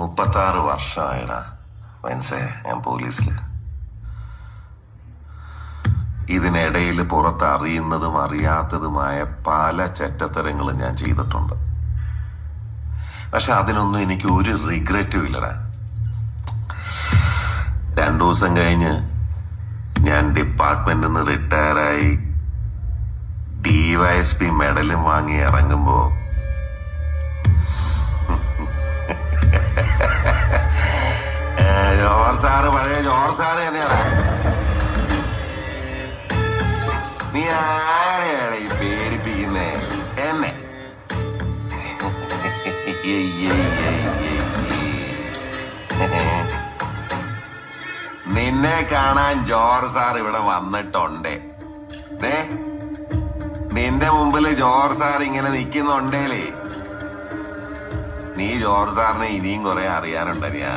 36 വർഷമായിടാ മനസ്സേ ഞാൻ പോലീസില്. ഇതിനിടയിൽ പുറത്ത് അറിയുന്നതും അറിയാത്തതുമായ പല ചെറ്റത്തരങ്ങളും ഞാൻ ചെയ്തിട്ടുണ്ട്. പക്ഷെ അതിനൊന്നും എനിക്ക് ഒരു റിഗ്രറ്റും ഇല്ലടാ. 2 ദിവസം കഴിഞ്ഞ് ഞാൻ ഡിപ്പാർട്ട്മെന്റിൽ നിന്ന് റിട്ടയറായി DYSP മെഡലും വാങ്ങി ഇറങ്ങുമ്പോ ജോർജ് സാറ് പഴയ ജോർജ് സാറ് തന്നെയാണ്. നീ ആരെയാണ് ഈ പേടിപ്പിക്കുന്നേ? എന്നെ നിന്നെ കാണാൻ ജോർജ് സാർ ഇവിടെ വന്നിട്ടുണ്ടേ. നിന്റെ മുമ്പില് ജോർജ് സാർ ഇങ്ങനെ നിക്കുന്നുണ്ടേലേ, നീ ജോർജ് സാറിനെ ഇനിയും കുറെ അറിയാനുണ്ടറിയാ.